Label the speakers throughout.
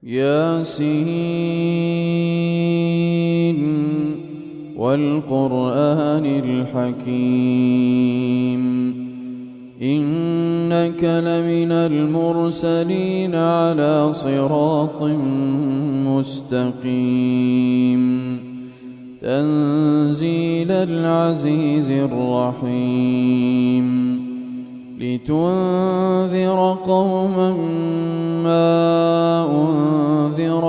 Speaker 1: ياسين والقرآن الحكيم إنك لمن المرسلين على صراط مستقيم تنزيل العزيز الرحيم لتنذر قوما ما أنذر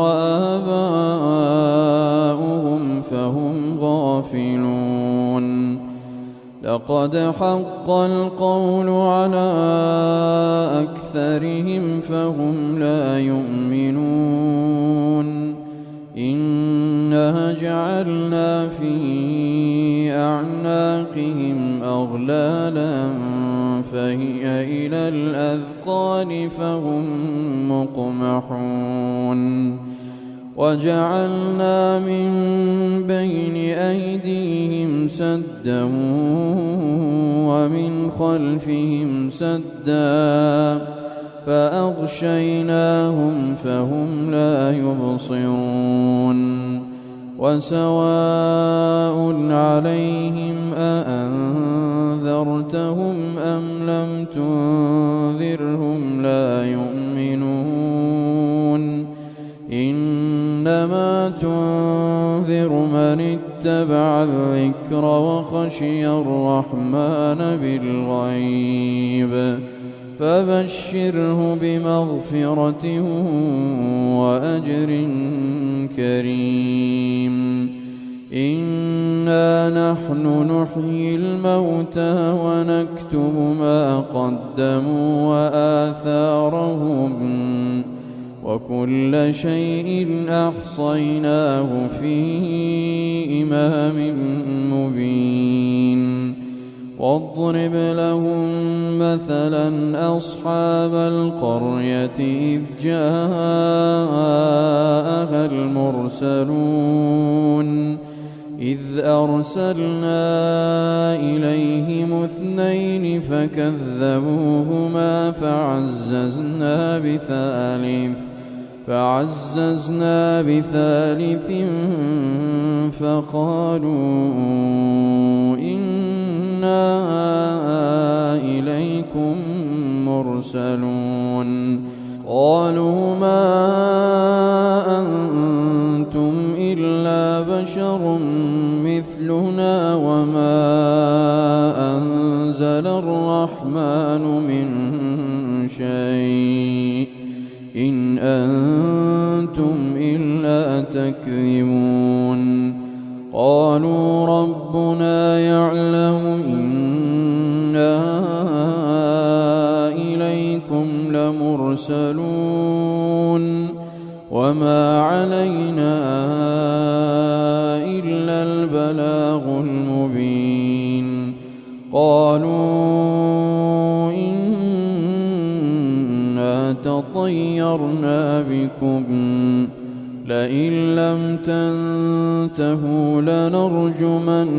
Speaker 1: آباؤهم فهم غافلون لقد حق القول على أكثرهم فهم لا يؤمنون إنا جعلنا في أعناقهم أغلالا فهي إلى الأذقان فهم مقمحون وجعلنا من بين أيديهم سدا ومن خلفهم سدا فأغشيناهم فهم لا يبصرون وسواء عليهم أأنذرتهم أم لم تنذرهم لا يؤمنون إنما تنذر من اتبع الذكر وخشي الرحمن بالغيب فبشره بمغفرة وأجر كريم إنا نحن نحيي الموتى ونكتب ما قدموا وآثارهم وكل شيء أحصيناه في إمام مبين واضرب لهم مثلا أصحاب القرية إذ جاءها المرسلون إذ أرسلنا إليهم 2 فكذبوهما فعززنا بثالث فقالوا إنا إليكم مرسلون قالوا ما أنتم إلا بشر مثلنا وما أنزل الرحمن من شيء إن أنتم إلا تكذبون قالوا ربنا يعلم إنا إليكم لمرسلون وما علينا إلا البلاغ المبين قالوا إنا تطيرنا بكم لئن لم تنتهوا لنرجمنكم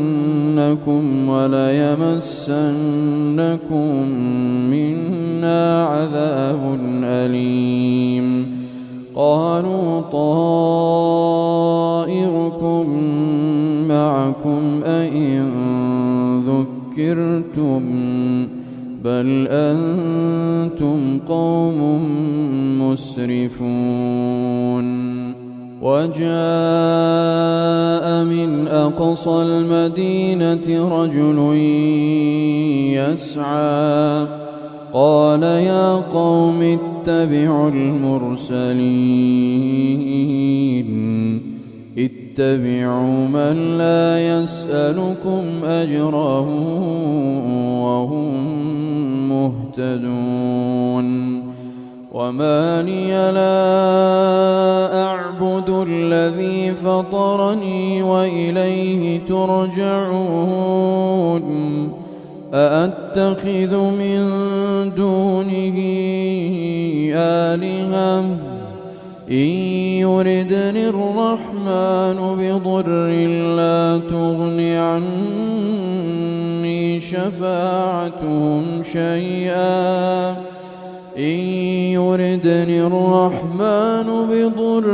Speaker 1: وليمسنكم منا عذاب أليم قالوا طائركم معكم أئن ذكرتم بل أنتم قوم مسرفون وجاء من أقصى المدينة رجل يسعى قال يا قوم اتبعوا المرسلين اتبعوا من لا يسألكم أجرا وهم مهتدون وما لي لا أعبد الذي فطرني وإليه ترجعون أأتخذ من دونه آلهة إن يردني الرحمن بضر لا تغن عني شفاعتهم شيئا يردني الرحمن بضر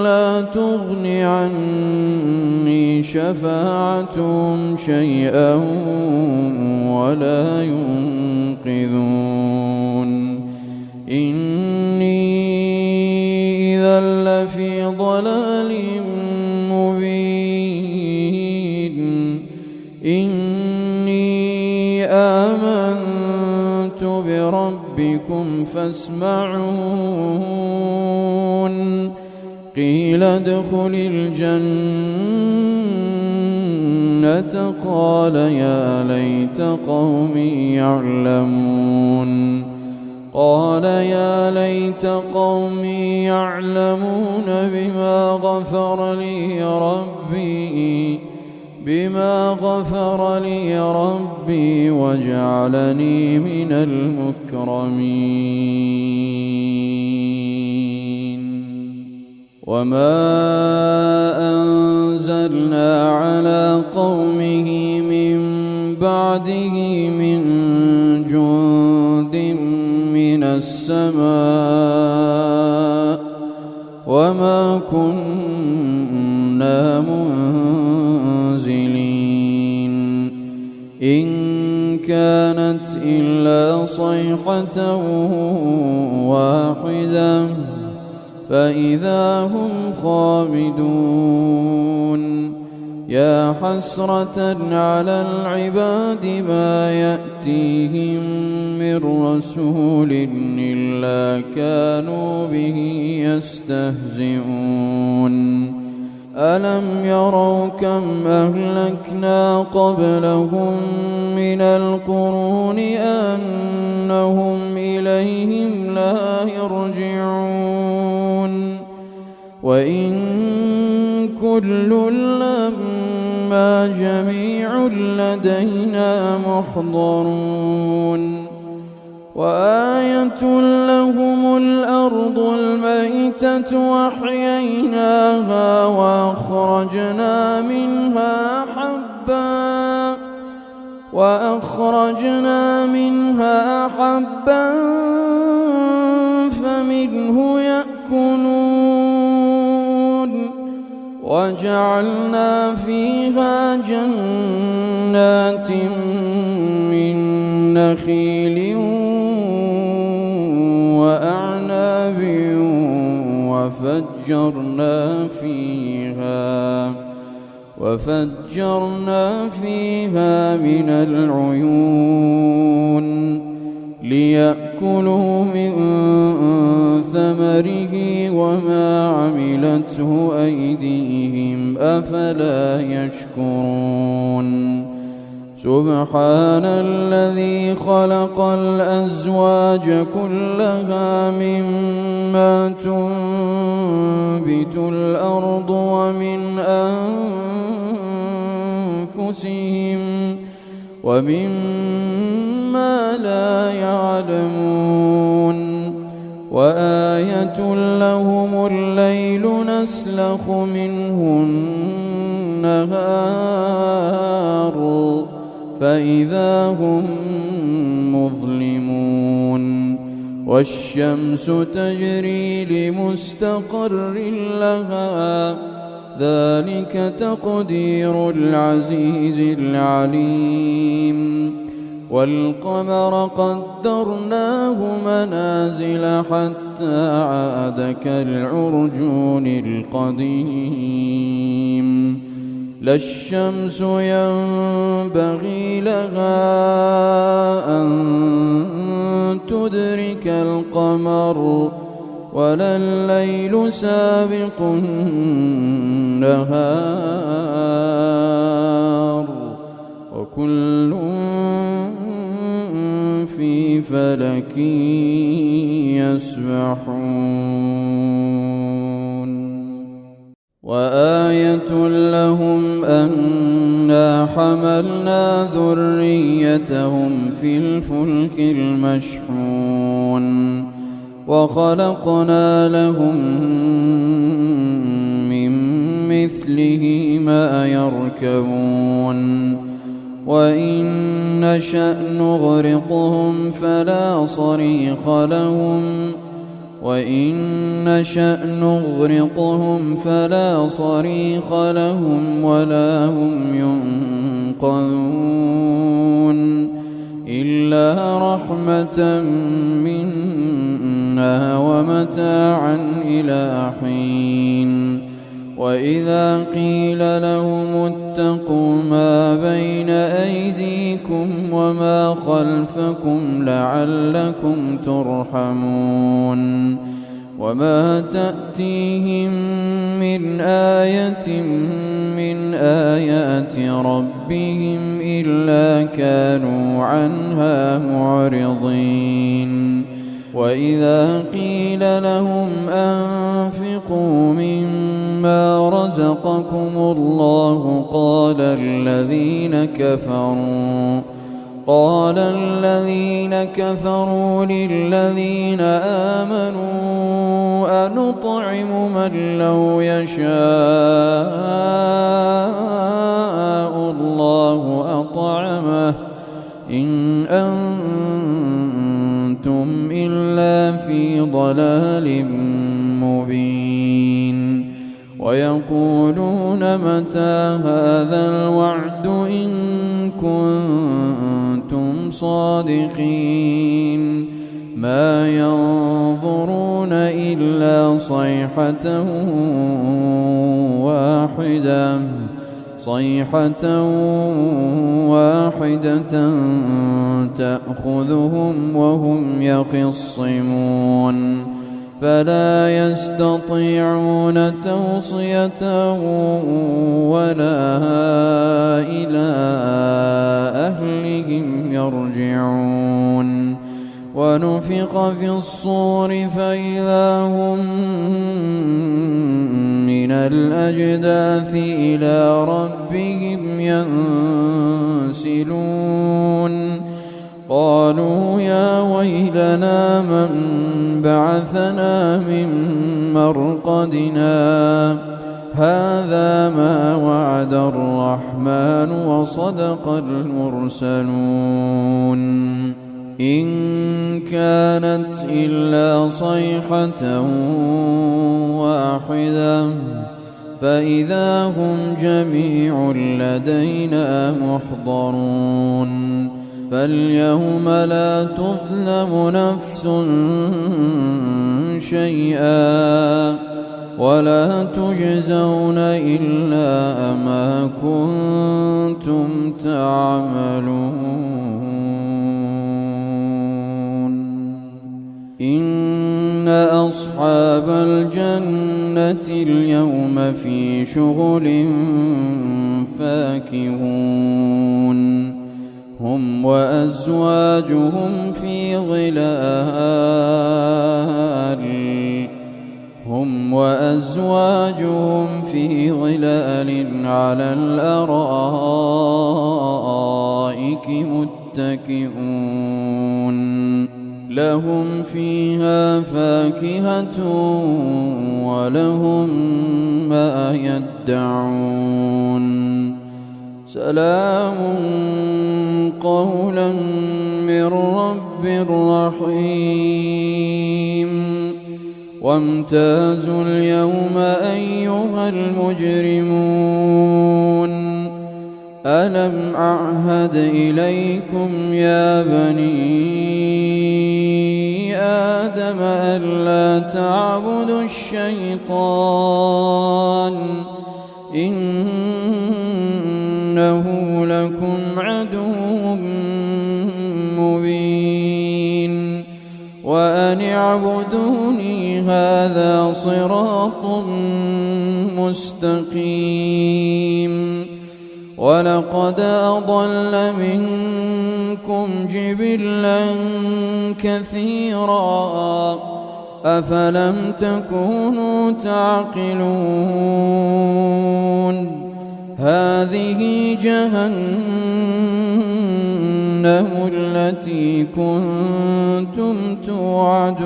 Speaker 1: لا تغن عني شفاعتهم شيئا ولا ينقذون إني إذا لفي ضلال مبين إني آمنت بربكم فاسمعون قيل ادخل الجنة قال يا ليت قومي يعلمون قال يا ليت قومي يعلمون بما غفر لي ربي وجعلني من المكرمين وما أنزلنا على قومه من بعده من جند من السماء وما كنا منزلين إن كانت إلا صيحة واحدة فإذا هم خامدون يا حسرة على العباد ما يأتيهم من رسول إلا كانوا به يستهزئون ألم يروا كم أهلكنا قبلهم من القرون أنهم إليهم لا يرجعون وإن كل لما جميع لدينا محضرون وآية لهم الأرض الميتة وأحييناها وأخرجنا منها حبا فمنه يأكلون وجعلنا فيها جنات من نخيل وأعناب وفجرنا فيها من العيون ليأكلوا من ثمره وما عملته أيديهم أفلا يشكرون سبحان الذي خلق الأزواج كلها مما تنبت الأرض ومما لا يعلمون وآية لهم الليل نسلخ منه النهار فإذا هم مظلمون والشمس تجري لمستقر لها ذلك تقدير العزيز العليم والقمر قدرناه منازل حتى عاد كالعرجون القديم لا الشمس ينبغي لها أن تدرك القمر ولا الليل سابق النهار وكل في فلك يسبحون وآية لهم أنا حملنا ذريتهم في الفلك المشحون وخلقنا لهم من مثله ما يركبون وإن نشأ نغرقهم فلا صريخ لهم وإن نشأ نغرقهم فلا صريخ لهم ولا هم ينقذون إلا رحمة منا ومتاعا إلى حين وإذا قيل لهم اتقوا ما بين أيديكم وما خلفكم لعلكم ترحمون وما تأتيهم من آية من آيات ربهم إلا كانوا عنها معرضين وإذا قيل لهم أنفقوا مما رزقكم الله قال الذين كفروا للذين آمنوا أنطعم من لو يشاء الله أطعمه إن أنتم إلا في ضلال مبين ويقولون متى هذا الوعد إن كنتم صادقين ما ينظرون إلا صيحة واحدة تأخذهم وهم يخصمون فلا يستطيعون توصية ولا إلى أهلهم يرجعون ونفخ في الصور فإذا هم من الأجداث إلى ربهم ينسلون قالوا يا ويلنا من بعثنا من مرقدنا هذا ما وعد الرحمن وصدق المرسلون إن كانت إلا صيحة واحدة فإذا هم جميع لدينا محضرون فاليوم لا تظلم نفس شيئا ولا تجزون إلا ما كنتم تعملون إن أصحاب الجنة اليوم في شغل فاكهون هم وأزواجهم في ظلال على الأرائك متكئون لهم فيها فاكهة ولهم ما يدعون سلام قولا من رب رحيم وامتازوا اليوم أيها المجرمون ألم أعهد إليكم يا بني آدم ألا تعبدوا الشيطان إنه لكم عدو مبين وأن اعبدوني هذا صراط مستقيم ولقد أضل منكم جبلا كثيرا أفلم تكونوا تعقلون هذه جهنم التي كنتم توعدون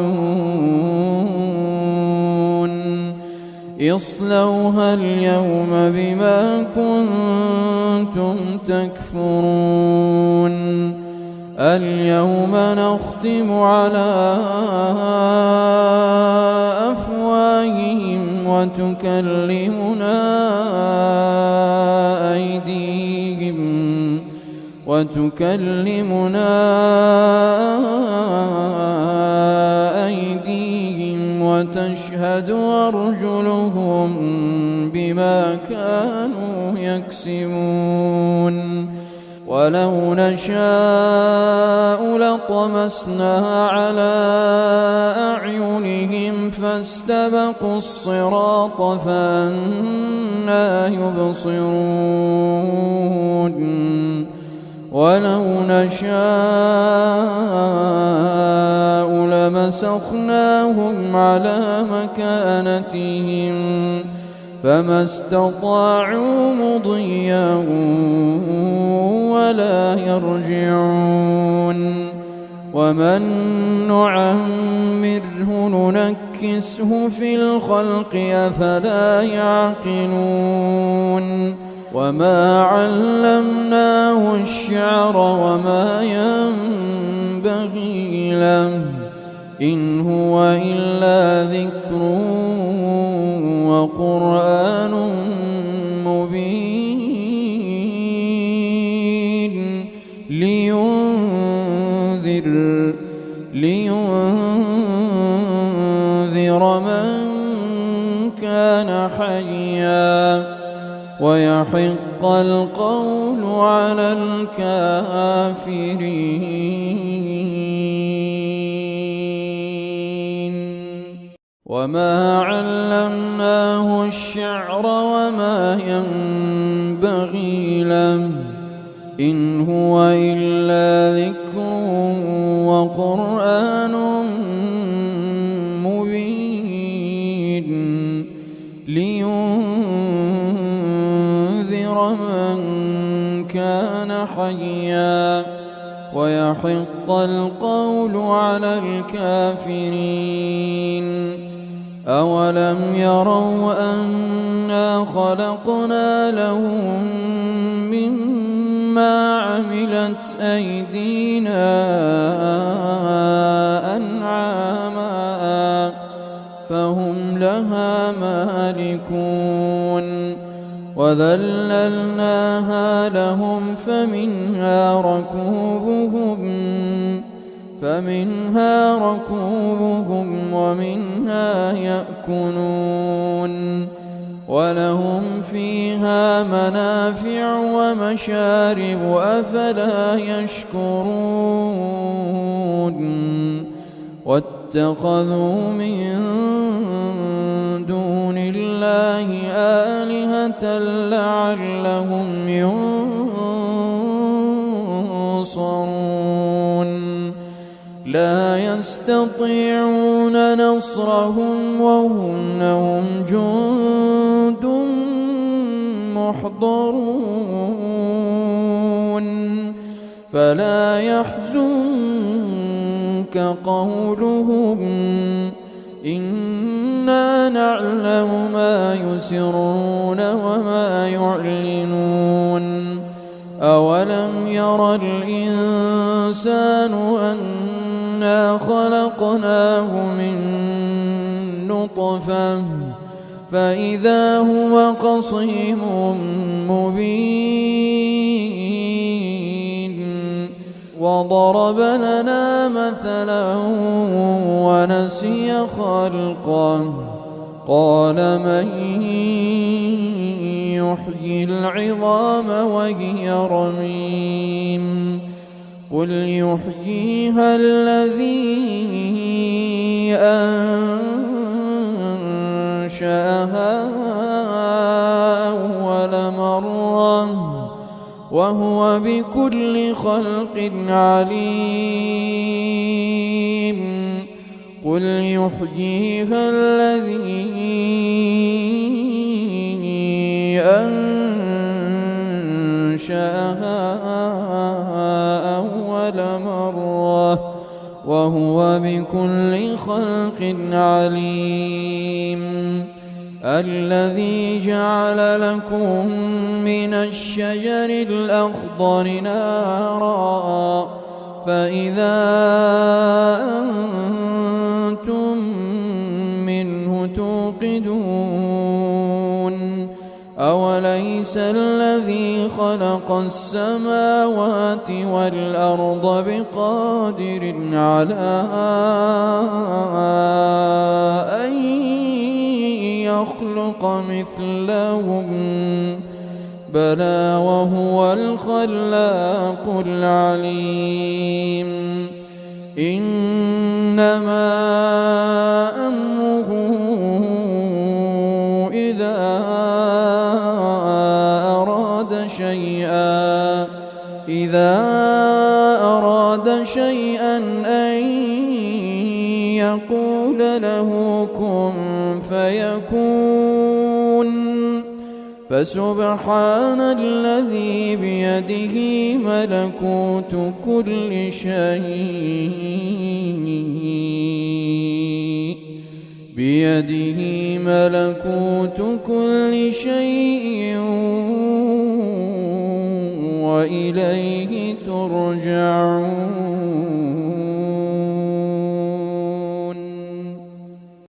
Speaker 1: اصلوها اليوم بما كنتم تكفرون اليوم نختم على أفواههم وتكلمنا أيديهم وتشهد أرجلهم بما كانوا يكسبون ولو نشاء لطمسنا على أعينهم فاستبقوا الصراط فأنى يبصرون ولو نشاء لمسخناهم على مكانتهم فما استطاعوا مضيا ولا يرجعون ومن نعمره ننكسه في الخلق أفلا يعقلون وما علمناه الشعر وما ينبغي له إن هو إلا ذكر وقرآن مبين لينذر من كان حيا ويحق القول على الكافرين وما علمناه الشعر وما ينبغي له إن هو إلا ذكر وقرآن مبين لينذر من كان حيا ويحق القول على الكافرين أولم يروا أنا خلقنا لهم مما عملت أيدينا أنعاما فهم لها مالكون وذللناها لهم فمنها ركوبهم ومنها يأكلون ولهم فيها منافع ومشارب أفلا يشكرون واتخذوا من دون الله آلهة لعلهم ينصرون لا يستطيعون نصرهم وهم لهم جند محضرون فلا يحزنك قولهم إنا نعلم ما يسرون وما يعلنون أولم ير الإنسان أنا خلقناه من نطفة فإذا هو خصيم مبين وضرب لنا مثلا ونسي خلقه قال من يحيي العظام وهي رميم قل يحييها الذي أنشأها أول مرة وهو بكل خلق عليم قل يحييها الذي أنشأها أول مرة وهو بكل خلق عليم الذي جعل لكم من الشجر الأخضر نارا فإذا أنتم منه توقدون أوليس الذي خلق السماوات والأرض بقادر على أن يخلق مثلهم بلى وهو الخلاق العليم إنما أمره إذا أراد شيئا أن يقول له كن فيكون فسبحان الذي بيده ملكوت كل شيء وإليه ترجعون.